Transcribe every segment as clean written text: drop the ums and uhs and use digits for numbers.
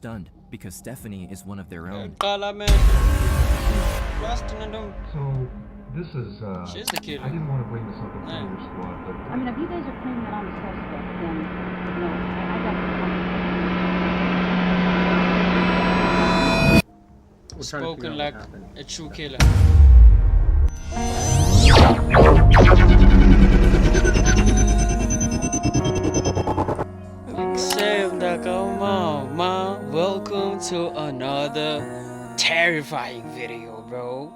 stunned because Stephanie is one of their own. So, this is, She's the killer. I didn't want to bring this up in front of your squad, but... I mean, if you guys are claiming that I'm a suspect, then, no, I got the Spoken like a true killer. Come on, man. Welcome to another terrifying video, bro.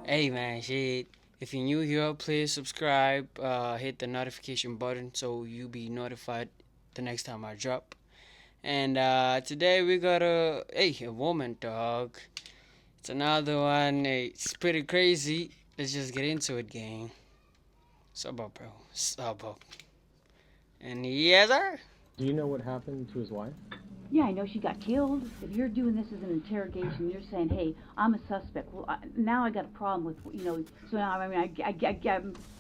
Hey, man, shit. If you're new here, please subscribe. Hit the notification button so you be notified the next time I drop. And today we got a woman, dog. It's another one. It's pretty crazy. Let's just get into it, gang. Sup up, bro. Sup up. And yes, sir. Do you know what happened to his wife? Yeah, I know she got killed. If you're doing this as an interrogation, you're saying, hey, I'm a suspect. Well, now I got a problem with, so now, I mean,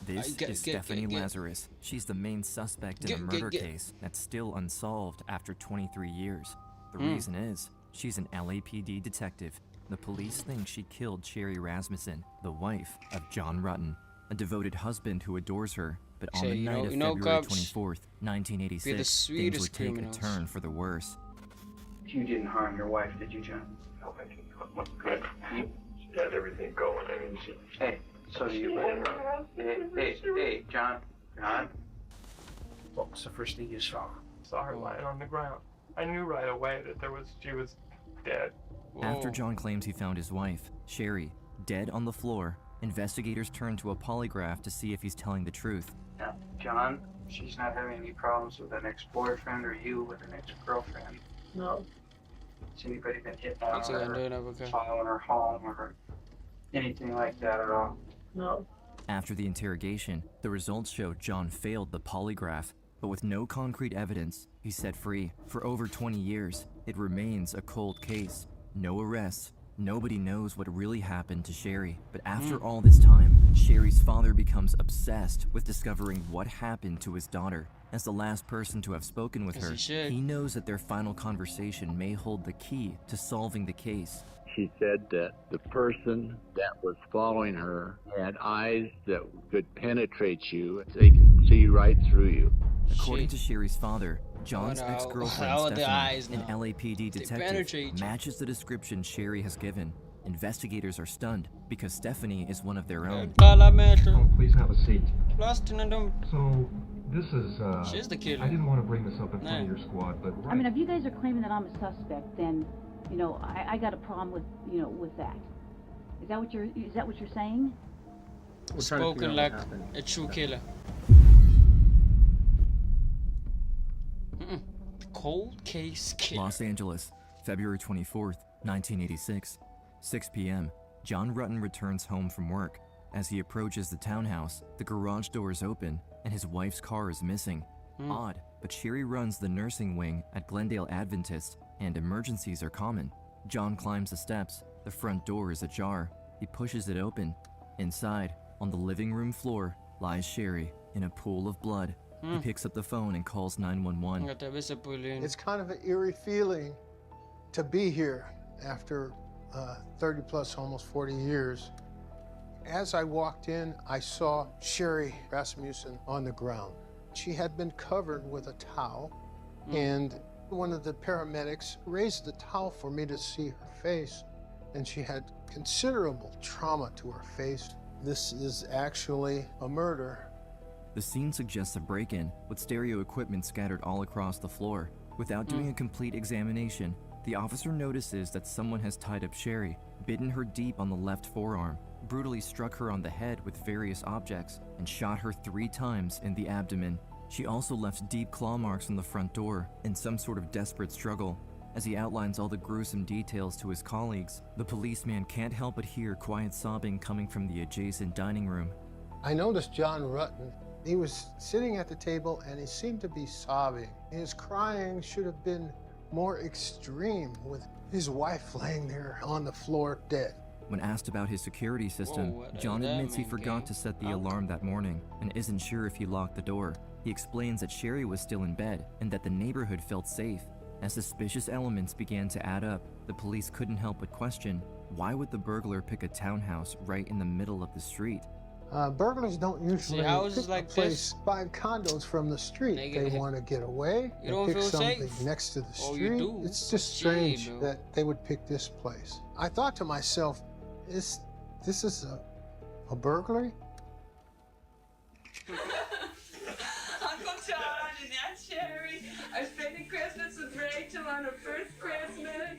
This is Stephanie Lazarus. She's the main suspect in a murder case that's still unsolved after 23 years. The reason is, she's an LAPD detective. The police think she killed Sherry Rasmussen, the wife of John Rutten, a devoted husband who adores her. But on the night of February 24th, 1986, things would take a turn for the worse. You didn't harm your wife, did you, John? No, I didn't. Good. She had everything going. I mean, she... Hey, so do you, buddy? Hey, John. What was the first thing you saw? Saw her lying on the ground. I knew right away that she was dead. After John claims he found his wife, Sherry, dead on the floor, investigators turn to a polygraph to see if he's telling the truth. Now, John, she's not having any problems with an ex-boyfriend or you with an ex-girlfriend. No. Has anybody been hitting on her, following her home, or anything like that at all? No. After the interrogation, the results show John failed the polygraph, but with no concrete evidence, he's set free. For over 20 years, it remains a cold case. No arrests. Nobody knows what really happened to Sherry. But after all this time, Sherry's father becomes obsessed with discovering what happened to his daughter. As the last person to have spoken with her, he knows that their final conversation may hold the key to solving the case. She said that the person that was following her had eyes that could penetrate you. They can see right through you. According to Sherry's father, John's ex-girlfriend Stephanie, an LAPD detective, matches the description Sherry has given. Investigators are stunned because Stephanie is one of their own. Oh, please have a seat. So, this is, She's the killer. I didn't want to bring this up in front of your squad, but... I mean, if you guys are claiming that I'm a suspect, then, I got a problem with, with that. Is that what you're saying? Spoken like a true killer. Cold case killer. Los Angeles, February 24th, 1986. 6 p.m. John Rutten returns home from work. As he approaches the townhouse, the garage door is open and his wife's car is missing. Odd, but Sherry runs the nursing wing at Glendale Adventist and emergencies are common. John climbs the steps. The front door is ajar. He pushes it open. Inside, on the living room floor, lies Sherry in a pool of blood. He picks up the phone and calls 911. It's kind of an eerie feeling to be here after 30 plus, almost 40 years. As I walked in, I saw Sherry Rasmussen on the ground. She had been covered with a towel, and one of the paramedics raised the towel for me to see her face, and she had considerable trauma to her face. This is actually a murder. The scene suggests a break-in, with stereo equipment scattered all across the floor. Without doing a complete examination, the officer notices that someone has tied up Sherry, bitten her deep on the left forearm, brutally struck her on the head with various objects, and shot her 3 times in the abdomen. She also left deep claw marks on the front door in some sort of desperate struggle. As he outlines all the gruesome details to his colleagues, the policeman can't help but hear quiet sobbing coming from the adjacent dining room. I noticed John Rutten. He was sitting at the table and he seemed to be sobbing. His crying should have been more extreme, with his wife laying there on the floor dead. When asked about his security system, John admits he forgot to set the alarm that morning and isn't sure if he locked the door. He explains that Sherry was still in bed and that the neighborhood felt safe. As suspicious elements began to add up, the police couldn't help but question, why would the burglar pick a townhouse right in the middle of the street? Burglars don't usually houses pick like a place this, 5 condos from the street. nigga, They want to get away. you They don't pick feel something safe. next to the Oh, you street. do. It's just Shit, strange bro. that they would pick this place. I thought to myself, this is a burglary? Uncle John and Aunt Sherry are spending Christmas with Rachel on her first Christmas.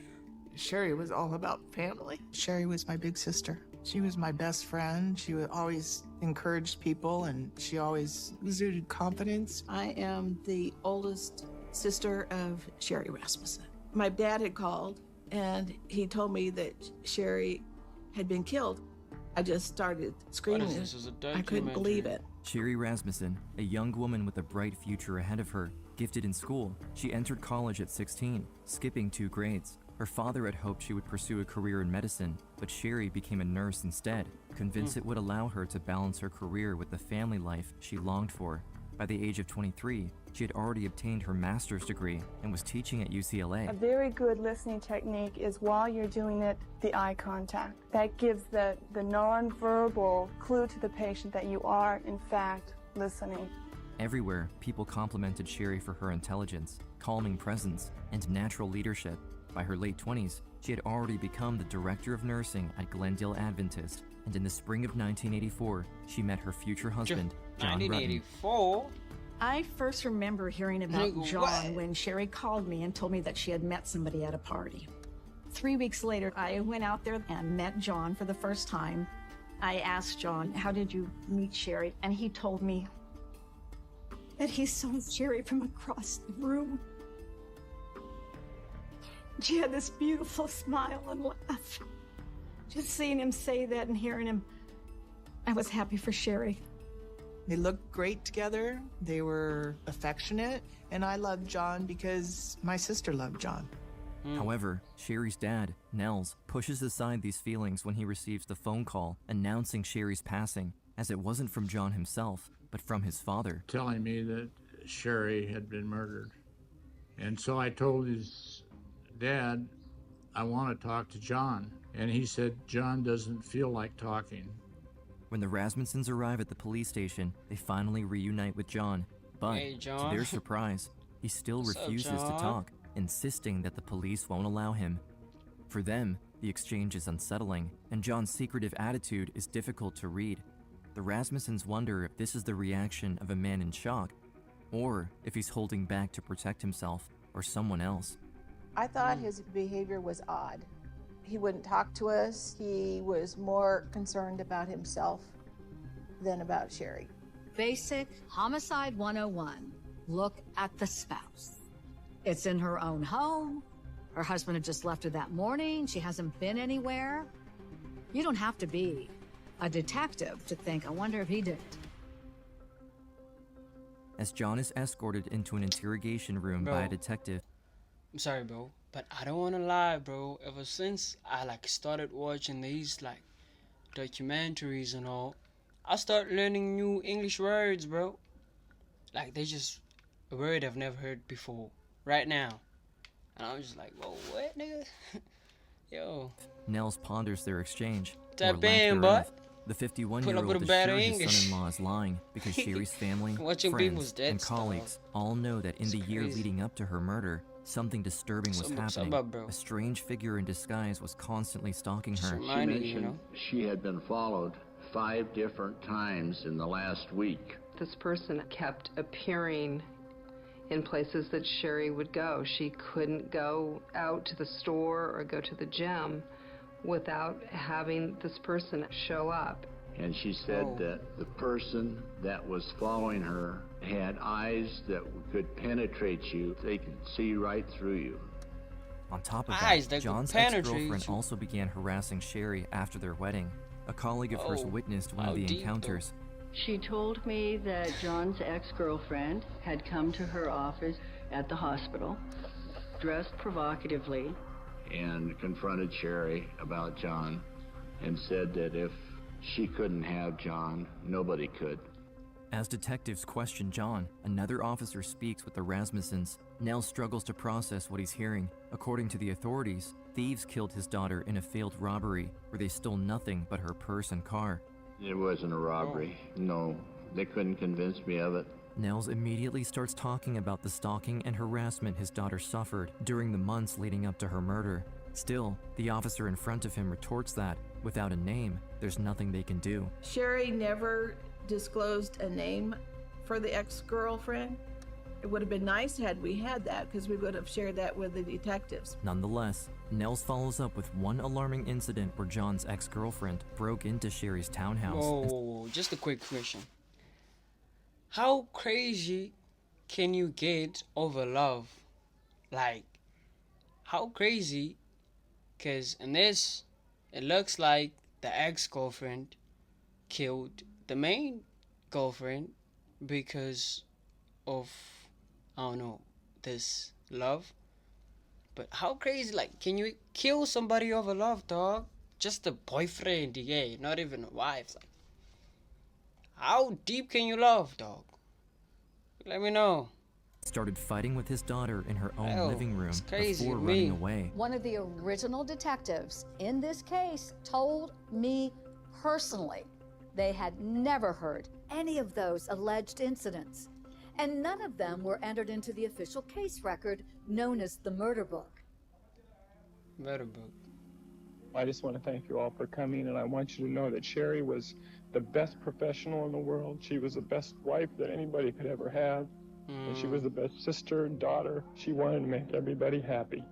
Sherry was all about family. Sherry was my big sister. She was my best friend. She would always encourage people, and she always exuded confidence. I am the oldest sister of Sherry Rasmussen. My dad had called, and he told me that Sherry had been killed. I just started screaming. I couldn't believe it. Sherry Rasmussen, a young woman with a bright future ahead of her, gifted in school, she entered college at 16, skipping 2 grades. Her father had hoped she would pursue a career in medicine, but Sherry became a nurse instead, convinced it would allow her to balance her career with the family life she longed for. By the age of 23, she had already obtained her master's degree and was teaching at UCLA. A very good listening technique is while you're doing it, the eye contact. That gives the nonverbal clue to the patient that you are, in fact, listening. Everywhere, people complimented Sherry for her intelligence, calming presence, and natural leadership. By her late 20s, she had already become the director of nursing at Glendale Adventist, and in the spring of 1984, she met her future husband, John Rutton. 1984? I first remember hearing about Nigga, John what? when Sherry called me and told me that she had met somebody at a party. 3 weeks later, I went out there and met John for the first time. I asked John, how did you meet Sherry? And he told me that he saw Sherry from across the room. She had this beautiful smile and laugh. Just seeing him say that and hearing him, I was happy for Sherry. They looked great together. They were affectionate. And I loved John because my sister loved John. However, Sherry's dad, Nels, pushes aside these feelings when he receives the phone call announcing Sherry's passing, as it wasn't from John himself, but from his father. Telling me that Sherry had been murdered. And so I told his dad, I want to talk to John. And he said, John doesn't feel like talking. When the Rasmussens arrive at the police station, they finally reunite with John, but Hey, to John. their surprise, he still What's up, refuses to John? talk, insisting that the police won't allow him. For them, the exchange is unsettling, and John's secretive attitude is difficult to read. The Rasmussens wonder if this is the reaction of a man in shock, or if he's holding back to protect himself or someone else. I thought his behavior was odd. He wouldn't talk to us. He was more concerned about himself than about Sherry. Basic homicide 101. Look at the spouse. It's in her own home. Her husband had just left her that morning. She hasn't been anywhere. You don't have to be a detective to think, I wonder if he did it. As John is escorted into an interrogation room by Bro. a detective, I'm sorry, bro, but I don't want to lie, bro. Ever since I started watching these documentaries and all, I started learning new English words, bro. They just a word I've never heard before right now, and I'm just like, whoa, what, nigga? Yo, Nels ponders their exchange. Tap or lack in, thereof. bud. The Pull up 51-year-old with a is better sure his English. son-in-law is lying because Sherry's family, Watching friends, people's dead and stuff. colleagues all know that in It's the year crazy. leading up to her murder, something disturbing was Something- happening. something up, bro. A strange figure in disguise was constantly stalking her. She mentioned she had been followed 5 different times in the last week. This person kept appearing in places that Sherry would go. She couldn't go out to the store or go to the gym without having this person show up. And she said that the person that was following her had eyes that could penetrate you. They could see right through you. On top of Eyes that that, could John's penetrate ex-girlfriend you. also began harassing Sherry after their wedding. A colleague of hers Oh, witnessed one how of the deep, though. encounters. She told me that John's ex-girlfriend had come to her office at the hospital, dressed provocatively, And confronted Sherry about John and said that if she couldn't have John, nobody could. As detectives question John, another officer speaks with the Rasmussens, Nels struggles to process what he's hearing. According to the authorities, thieves killed his daughter in a failed robbery where they stole nothing but her purse and car. It wasn't a robbery. No, they couldn't convince me of it. Nels immediately starts talking about the stalking and harassment his daughter suffered during the months leading up to her murder. Still, the officer in front of him retorts that, without a name, there's nothing they can do. Sherry never disclosed a name for the ex-girlfriend. It would have been nice had we had that, because we would have shared that with the detectives. Nonetheless, Nels follows up with one alarming incident where John's ex-girlfriend broke into Sherry's townhouse. Whoa, just a quick question. How crazy can you get over love? Like, how crazy? Because in this, it looks like the ex-girlfriend killed the main girlfriend because of, I don't know, this love. But how crazy, like, can you kill somebody over love, dog? Just a boyfriend, yeah, not even a wife. Like, how deep can you love, dog? Let me know. Started fighting with his daughter in her own living room before to running away. One of the original detectives in this case told me personally they had never heard any of those alleged incidents, and none of them were entered into the official case record known as the murder book. Murder book. I just want to thank you all for coming, and I want you to know that Sherry was the best professional in the world. She was the best wife that anybody could ever have. And she was the best sister and daughter. She wanted to make everybody happy.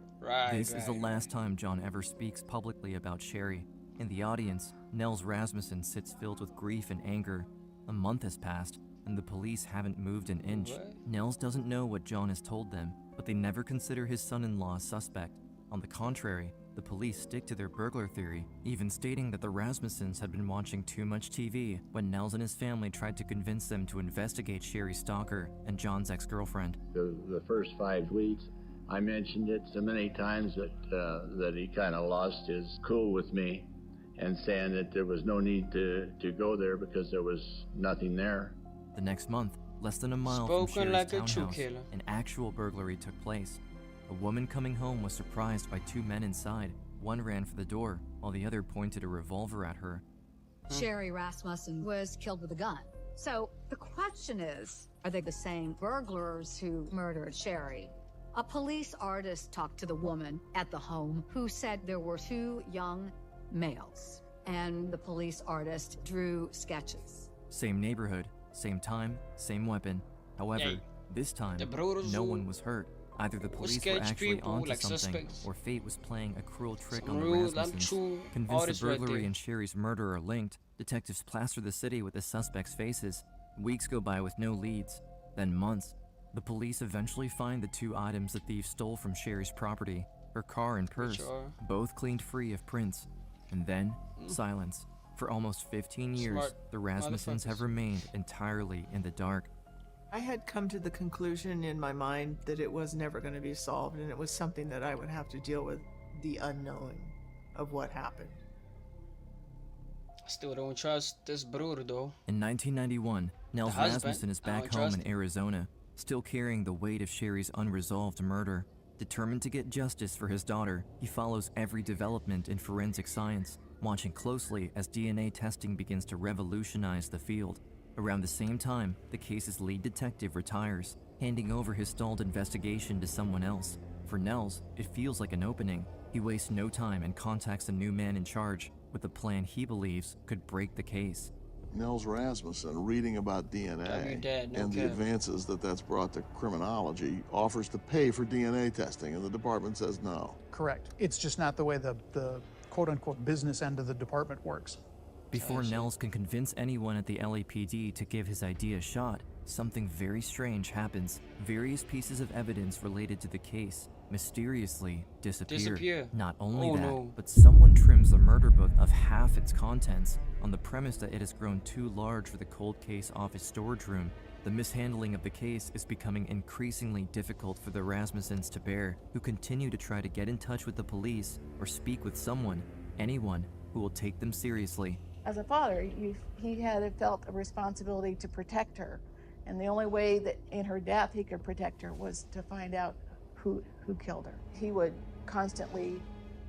This is the last time John ever speaks publicly about Sherry. In the audience, Nels Rasmussen sits filled with grief and anger. A month has passed, and the police haven't moved an inch. Nels doesn't know what John has told them, but they never consider his son-in-law a suspect. On the contrary, the police stick to their burglar theory, even stating that the Rasmussens had been watching too much TV when Nels and his family tried to convince them to investigate Sherry's stalker and John's ex-girlfriend. The first 5 weeks, I mentioned it so many times that he kind of lost his cool with me and saying that there was no need to go there because there was nothing there. The next month, less than a mile from Sherry's townhouse, an actual burglary took place. A woman coming home was surprised by 2 men inside. One ran for the door, while the other pointed a revolver at her. Sherry Rasmussen was killed with a gun. So the question is, are they the same burglars who murdered Sherry? A police artist talked to the woman at the home who said there were 2 young males, and the police artist drew sketches. Same neighborhood, same time, same weapon. However, this time, no one was hurt. Either the police were actually onto something, or fate was playing a cruel trick on the Rasmussens. Convinced the burglary and Sherry's murder are linked, detectives plaster the city with the suspects' faces. Weeks go by with no leads, then months. The police eventually find the 2 items the thief stole from Sherry's property, her car and purse, both cleaned free of prints. And then, silence. For almost 15 years, the Rasmussens have remained entirely in the dark. I had come to the conclusion in my mind that it was never going to be solved, and it was something that I would have to deal with, the unknown of what happened. Still don't trust this brother though. In 1991, Nels Rasmussen is back home in Arizona, still carrying the weight of Sherry's unresolved murder. Determined to get justice for his daughter, he follows every development in forensic science, watching closely as DNA testing begins to revolutionize the field. Around the same time, the case's lead detective retires, handing over his stalled investigation to someone else. For Nels, it feels like an opening. He wastes no time and contacts a new man in charge with a plan he believes could break the case. Nels Rasmussen, reading about DNA and the advances that's brought to criminology, offers to pay for DNA testing, and the department says no. Correct. It's just not the way the quote-unquote business end of the department works. Before Nels can convince anyone at the LAPD to give his idea a shot, something very strange happens. Various pieces of evidence related to the case mysteriously disappear. Not only but someone trims the murder book of half its contents on the premise that it has grown too large for the cold case office storage room. The mishandling of the case is becoming increasingly difficult for the Rasmussens to bear, who continue to try to get in touch with the police or speak with someone, anyone, who will take them seriously. As a father, he had felt a responsibility to protect her And the only way that in her death he could protect her was to find out who killed her. He would constantly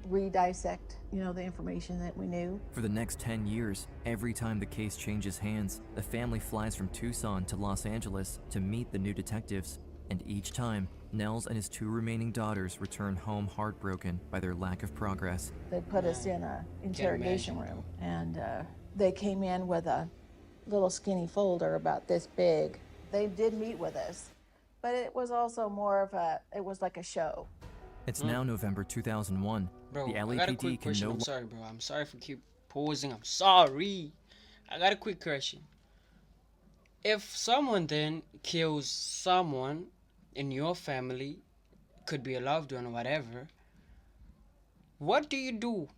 re-dissect, the information that we knew. For the next 10 years, every time the case changes hands, the family flies from Tucson to Los Angeles to meet the new detectives. And each time, Nels and his 2 remaining daughters return home heartbroken by their lack of progress. They put us in an interrogation room, and they came in with a little skinny folder about this big. They did meet with us, but it was also more of it was like a show. It's now November 2001. Bro, The I got a LAPD quick can question. no I'm sorry, bro. I'm sorry for keep pausing. I'm sorry. I got a quick question. If someone then kills someone in your family, could be a loved one or whatever, what do you do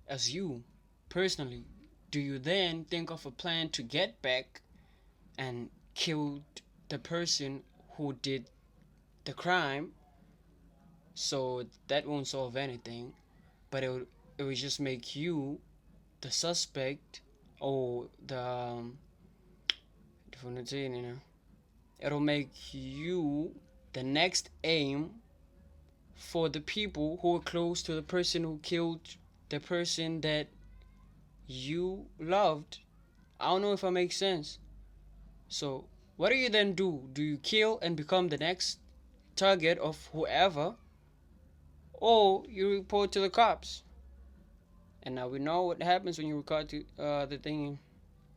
as you personally? Do you then think of a plan to get back and kill the person who did the crime? So that won't solve anything, but it would just make you the suspect, or it'll make you the next aim for the people who are close to the person who killed the person that you loved. I don't know if I make sense. So what do you then do? Do you kill and become the next target of whoever, or you report to the cops? And now we know what happens when you record to the thing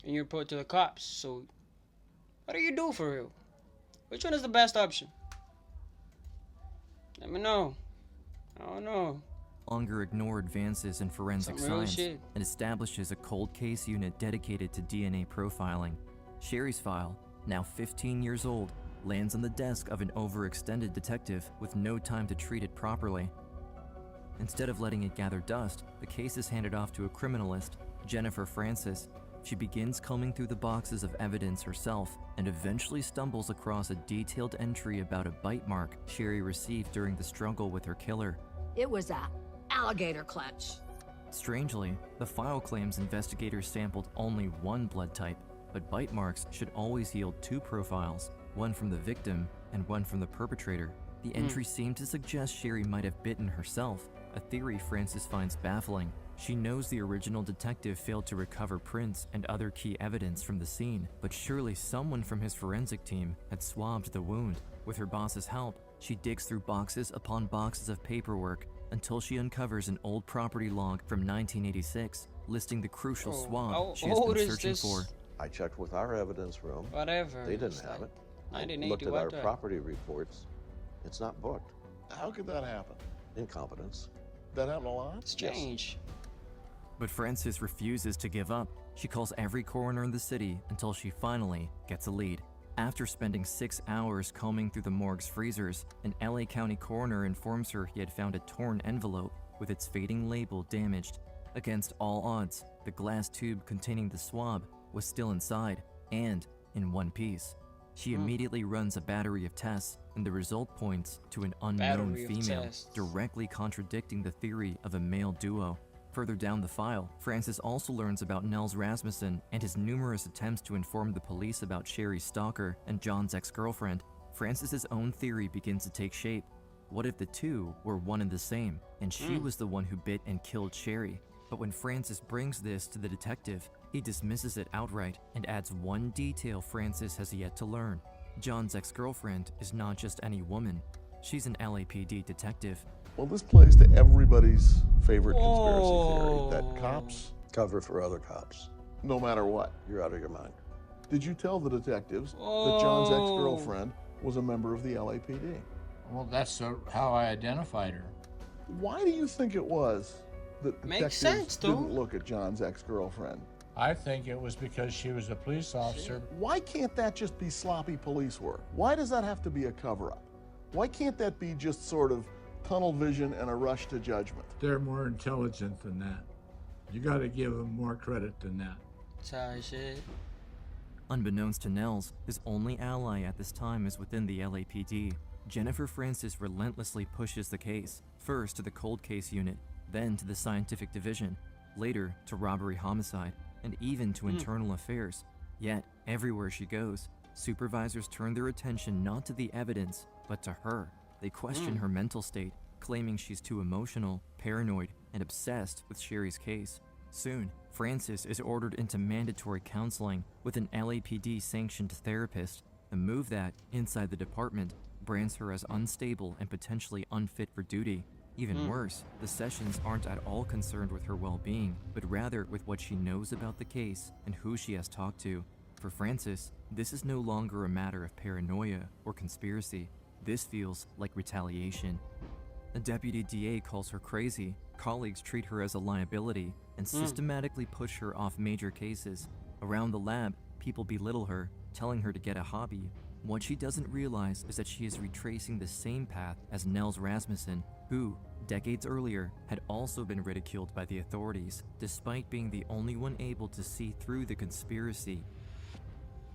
and you report to the cops. So what do you do for real? Which one is the best option? Let me know. I don't know. Longer ignore advances in forensic Some real science shit. and establishes a cold case unit dedicated to DNA profiling. Sherry's file, now 15 years old, lands on the desk of an overextended detective with no time to treat it properly. Instead of letting it gather dust, the case is handed off to a criminalist, Jennifer Francis. She begins combing through the boxes of evidence herself and eventually stumbles across a detailed entry about a bite mark Sherry received during the struggle with her killer. It was a alligator clutch. Strangely, the file claims investigators sampled only one blood type, but bite marks should always yield 2 profiles, one from the victim and one from the perpetrator. The entry seemed to suggest Sherry might have bitten herself, a theory Francis finds baffling. She knows the original detective failed to recover prints and other key evidence from the scene, but surely someone from his forensic team had swabbed the wound. With her boss's help, she digs through boxes upon boxes of paperwork until she uncovers an old property log from 1986, listing the crucial swab she has been searching for. I checked with our evidence room. Whatever. They didn't have it. I 1980, looked at what our the- property reports. It's not booked. How could that happen? Incompetence. That happen a lot? Strange. But Francis refuses to give up. She calls every coroner in the city until she finally gets a lead. After spending 6 hours combing through the morgue's freezers, an LA County coroner informs her he had found a torn envelope with its fading label damaged. Against all odds, the glass tube containing the swab was still inside, and in one piece. She immediately runs a battery of tests, and the result points to an unknown Battery of female, tests. directly contradicting the theory of a male duo. Further down the file, Francis also learns about Nels Rasmussen and his numerous attempts to inform the police about Sherry's stalker and John's ex-girlfriend. Francis's own theory begins to take shape. What if the two were one and the same, and she was the one who bit and killed Sherry? But when Francis brings this to the detective, he dismisses it outright and adds one detail Francis has yet to learn. John's ex-girlfriend is not just any woman. She's an LAPD detective. Well, this plays to everybody's favorite conspiracy theory, that cops cover for other cops. No matter what. You're out of your mind. Did you tell the detectives that John's ex-girlfriend was a member of the LAPD? Well, that's how I identified her. Why do you think it was that Makes detectives sense, though. didn't look at John's ex-girlfriend? I think it was because she was a police officer. Why can't that just be sloppy police work? Why does that have to be a cover-up? Why can't that be just sort of tunnel vision and a rush to judgment? They're more intelligent than that. You got to give them more credit than that. Sorry, shit. Unbeknownst to Nels, his only ally at this time is within the LAPD. Jennifer Francis relentlessly pushes the case, first to the cold case unit, then to the scientific division, later to robbery homicide, and even to internal affairs. Yet, everywhere she goes, supervisors turn their attention not to the evidence, but to her. They question her mental state, claiming she's too emotional, paranoid, and obsessed with Sherry's case. Soon, Frances is ordered into mandatory counseling with an LAPD-sanctioned therapist, a move that, inside the department, brands her as unstable and potentially unfit for duty. Even worse, the sessions aren't at all concerned with her well-being, but rather with what she knows about the case and who she has talked to. For Frances, this is no longer a matter of paranoia or conspiracy. This feels like retaliation. A deputy DA calls her crazy, colleagues treat her as a liability, and systematically push her off major cases. Around the lab, people belittle her, telling her to get a hobby. What she doesn't realize is that she is retracing the same path as Nels Rasmussen, who, decades earlier, had also been ridiculed by the authorities, despite being the only one able to see through the conspiracy.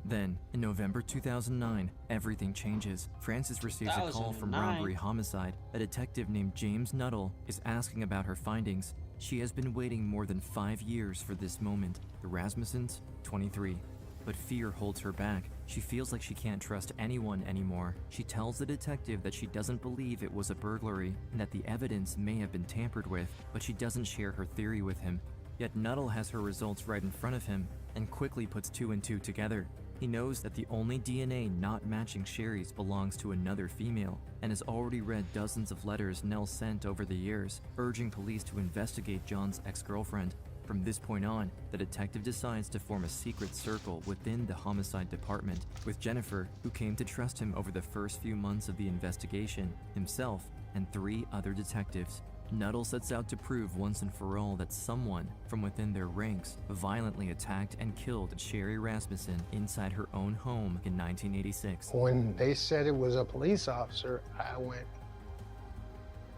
Then, in November 2009, everything changes. Frances receives a call from robbery homicide. A detective named James Nuttall is asking about her findings. She has been waiting more than 5 years for this moment. The Rasmussens, 23. But fear holds her back. She feels like she can't trust anyone anymore. She tells the detective that she doesn't believe it was a burglary and that the evidence may have been tampered with, but she doesn't share her theory with him. Yet Nuttall has her results right in front of him and quickly puts 2 and 2 together. He knows that the only DNA not matching Sherry's belongs to another female and has already read dozens of letters Nell sent over the years, urging police to investigate John's ex-girlfriend. From this point on, the detective decides to form a secret circle within the homicide department, with Jennifer, who came to trust him over the first few months of the investigation, himself, and 3 other detectives. Nuttall sets out to prove once and for all that someone from within their ranks violently attacked and killed Sherry Rasmussen inside her own home in 1986. When they said it was a police officer, I went,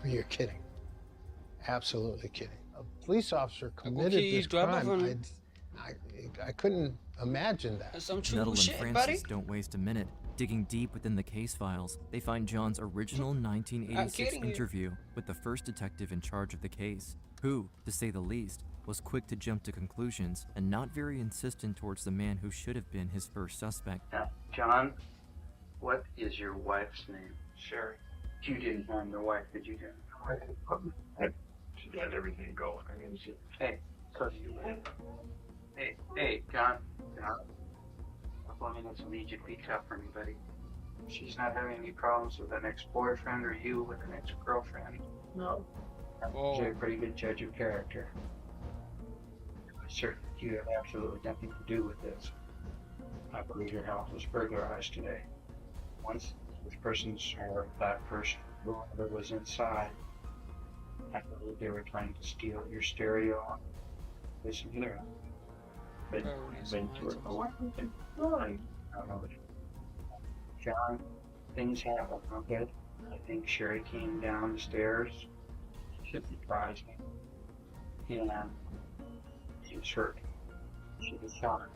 you're kidding. Absolutely kidding. A police officer committed this crime. I couldn't imagine that. Nuttall and Frances don't waste a minute. Digging deep within the case files, they find John's original 1986 interview with the first detective in charge of the case, who, to say the least, was quick to jump to conclusions and not very insistent towards the man who should have been his first suspect. John, what is your wife's name? Sherry. You didn't harm your wife, did you? She had everything going. I mean, she... Hey, so Hey, John. Couple minutes will need you to be tough for me, buddy. She's not having any problems with an ex-boyfriend or you with an ex-girlfriend. No. You're a pretty good judge of character. I'm certain you have absolutely nothing to do with this. I believe your house was burglarized today. Once this person's or that person, whoever was inside, I believe they were trying to steal your stereo. Listen to their John, things happen, okay? I think Sherry came down the stairs. She surprised me. And she was hurt. She was shot.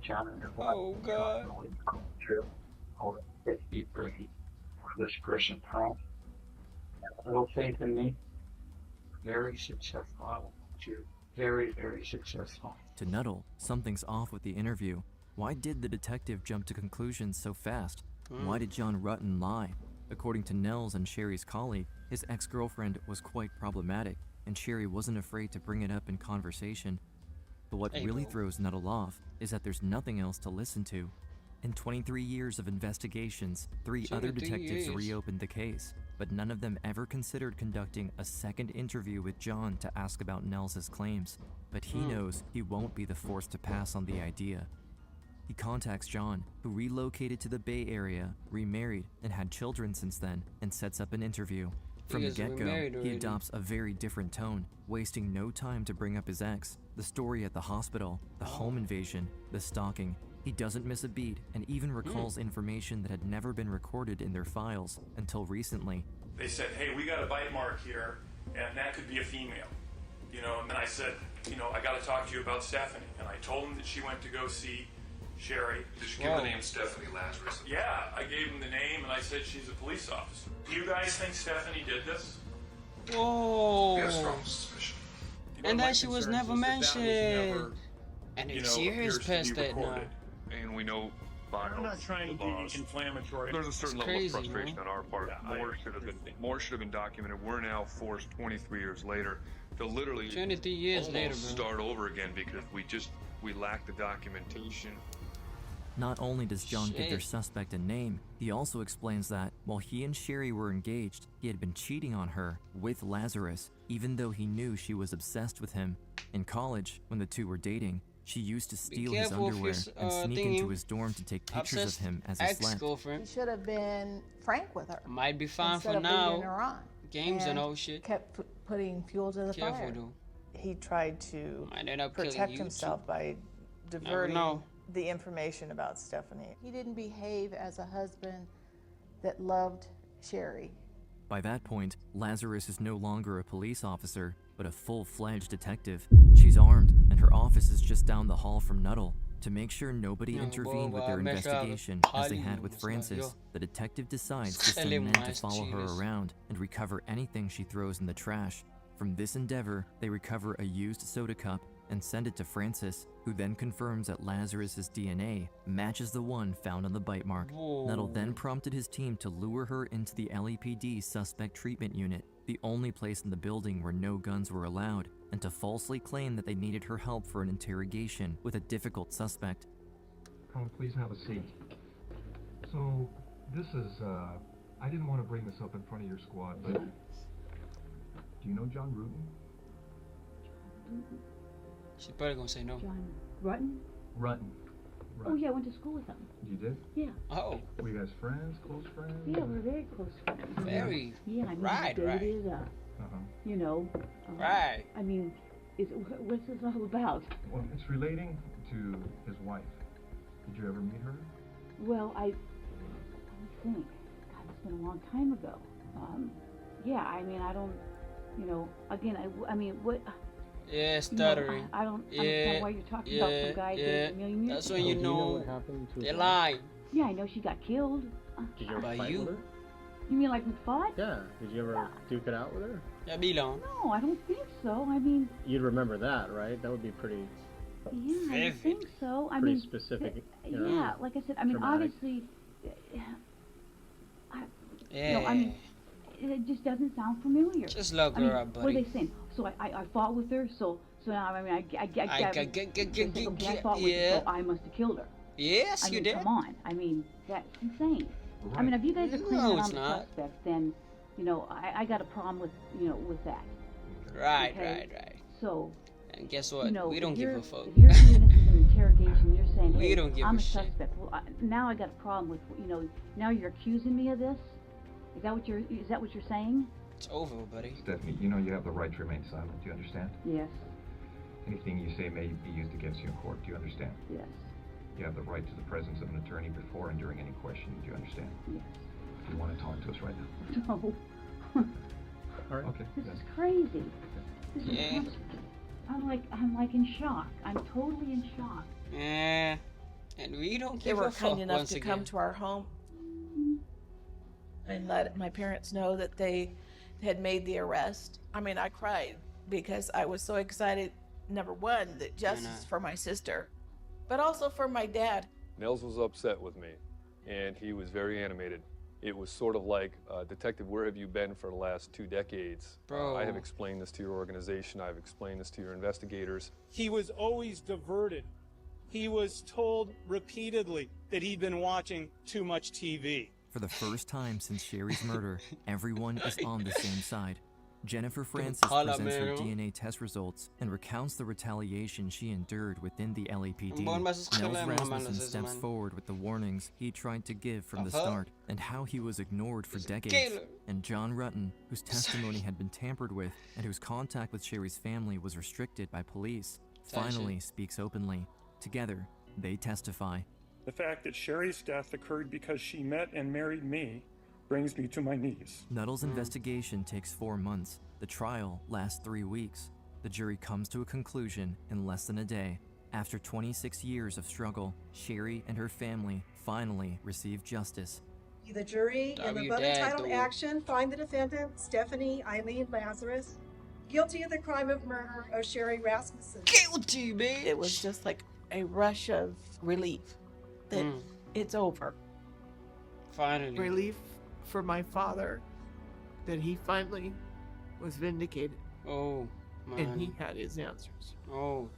John and her wife. Oh, God. Trip over 50 for this person, Tom. Have a little faith in me. Very successful. Very, very successful. To Nuttall, something's off with the interview. Why did the detective jump to conclusions so fast? Why did John Rutten lie? According to Nels and Sherry's colleague, his ex-girlfriend was quite problematic, and Sherry wasn't afraid to bring it up in conversation. But what really throws Nuttall off is that there's nothing else to listen to. In 23 years of investigations, 3 other detectives reopened the case, but none of them ever considered conducting a second interview with John to ask about Nels's claims. But he knows he won't be the fourth to pass on the idea. He contacts John, who relocated to the Bay Area, remarried, and had children since then, and sets up an interview. From the get-go, he adopts a very different tone, wasting no time to bring up his ex, the story at the hospital, the home invasion, the stalking. He doesn't miss a beat and even recalls information that had never been recorded in their files until recently. They said, hey, we got a bite mark here, and that could be a female. And then I said, I got to talk to you about Stephanie. And I told him that she went to go see Sherry. Did you give the name Stephanie Lazarus? Yeah, I gave him the name, and I said she's a police officer. Do you guys think Stephanie did this? Whoa. We have strong suspicion. And then she was never mentioned. And you it's know, years appears past to be that now. recorded. And we know by I'm not trying to be inflammatory. there's a certain level crazy, of frustration man. on our part. More should have been documented. We're now forced 23 years later to literally 23 years almost later, bro. start over again because we lack the documentation. Not only does John give their Shit. suspect a name, he also explains that while he and Sherry were engaged, he had been cheating on her with Lazarus, even though he knew she was obsessed with him. In college, when the two were dating, she used to steal his careful if underwear you're, and sneak thingy, into his dorm to take pictures of obsessed him as he slept. ex-girlfriend. He should have been frank with her. Might be fine instead for of leading her now. on. Games and all shit. Kept putting fuel to the Careful fire. though. He tried to Might end up killing protect you, himself too. by Never diverting know. the information about Stephanie. He didn't behave as a husband that loved Sherry. By that point, Lazarus is no longer a police officer, but a full-fledged detective. She's armed, and her office is just down the hall from Nuttall. To make sure nobody intervened with their investigation, as they had with Francis, the detective decides to send men to follow her around and recover anything she throws in the trash. From this endeavor, they recover a used soda cup and send it to Francis, who then confirms that Lazarus's DNA matches the one found on the bite mark. Nuttall then prompted his team to lure her into the LAPD suspect treatment unit, the only place in the building where no guns were allowed, and to falsely claim that they needed her help for an interrogation with a difficult suspect. Oh, please have a seat. So, this is, I didn't want to bring this up in front of your squad, but do you know John Rutan? She's probably gonna say no. John Rutten? Rutan. Oh yeah, I went to school with him. You did? Yeah. Oh. Were you guys friends, close friends? Yeah, we're very close friends. Very. Yeah, I mean, Right, he right. dated, you know. Right. I mean, what's this all about? Well, it's relating to his wife. Did you ever meet her? Well, I think. God, it's been a long time ago. Yeah, I mean, I don't, you know, again, I mean, what... Yeah, stuttering. You know, I don't yeah, understand why you're talking about some guy dating a million years That's ago. when you know they're lying. Yeah, I know she got killed. Did you ever By fight you? with her? You mean like we fought? Yeah. Did you ever duke it out with her? Yeah, Bilon. No, I don't think so. I mean... You'd remember that, right? That would be pretty... Yeah, I think so. I Pretty mean, specific, you know, yeah, like I said, I mean, traumatic. obviously, you know, I mean, it just doesn't sound familiar. Just look I mean, her up, what are buddy. they saying? So I fought with her, so now, I mean, I fought with her, so I must have killed her. Yes, I you mean, did. come on. I mean, that's insane. I Right. mean, if you guys are No, claiming that it's I'm the not. suspect, then, you know, I got a problem with, you know, with that. Right, Okay? right. So, And guess what? you know, we don't if give you're- a fuck. If you're doing this as an interrogation, you're saying, We hey, don't give I'm a a shit. suspect. Well, now I got a problem with, you know, now you're accusing me of this? Is that what you're saying? It's over, buddy. Stephanie, you know you have the right to remain silent. Do you understand? Yes. Anything you say may be used against you in court. Do you understand? Yes. You have the right to the presence of an attorney before and during any question. Do you understand? Yes. Do you want to talk to us right now? No. All right. Okay. This is crazy. This Yeah. is, I'm like in shock. I'm totally in shock. Yeah. And we don't They give were a fuck kind enough once to again. come to our home and let my parents know that they had made the arrest. I mean, I cried because I was so excited, number one, that justice for my sister, but also for my dad. Nels was upset with me, and he was very animated. It was sort of like, Detective, where have you been for the last 2 decades? Bro. I have explained this to your organization. I've explained this to your investigators. He was always diverted. He was told repeatedly that he'd been watching too much TV. For the first time since Sherry's murder, everyone is on the same side. Jennifer Francis presents her DNA test results and recounts the retaliation she endured within the LAPD. Nels Rasmussen steps forward with the warnings he tried to give from the start and how he was ignored for decades. And John Rutten, whose testimony had been tampered with and whose contact with Sherry's family was restricted by police, finally speaks openly. Together, they testify. The fact that Sherry's death occurred because she met and married me brings me to my knees. Nuttall's investigation takes 4 months. The trial lasts 3 weeks. The jury comes to a conclusion in less than a day. After 26 years of struggle, Sherry and her family finally receive justice. The jury in the above entitled action find the defendant, Stephanie Eileen Lazarus, guilty of the crime of murder of Sherry Rasmussen. Guilty, bitch. It was just like a rush of relief that it's over. Finally. Relief for my father that he finally was vindicated. Oh, man. And he had his answers. Oh,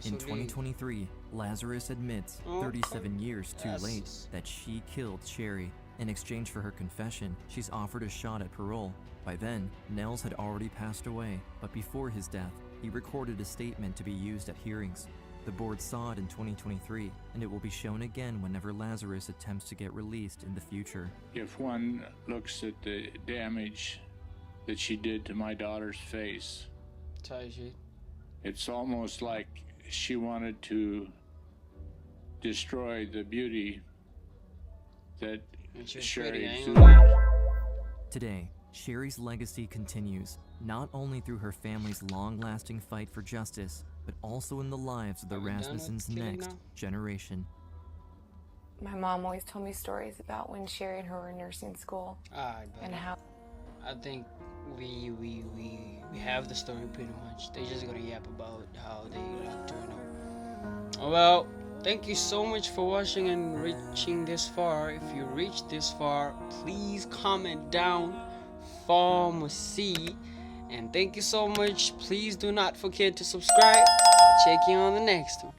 in 2023, Lazarus admits, 37 years too late, that she killed Sherry. In exchange for her confession, she's offered a shot at parole. By then, Nels had already passed away, but before his death, he recorded a statement to be used at hearings. The board saw it in 2023, and it will be shown again whenever Lazarus attempts to get released in the future. If one looks at the damage that she did to my daughter's face, it's almost like she wanted to destroy the beauty that Sherry exuded. Today, Sherry's legacy continues, not only through her family's long-lasting fight for justice, but also in the lives of the Rasmussens' next generation. My mom always told me stories about when Sherry and her were in nursing school and how. I think we have the story pretty much. They just gotta yap about how they turn out. Well, thank you so much for watching and reaching this far. If you reached this far, please comment down pharmacy. And thank you so much. Please do not forget to subscribe. I'll check you on the next one.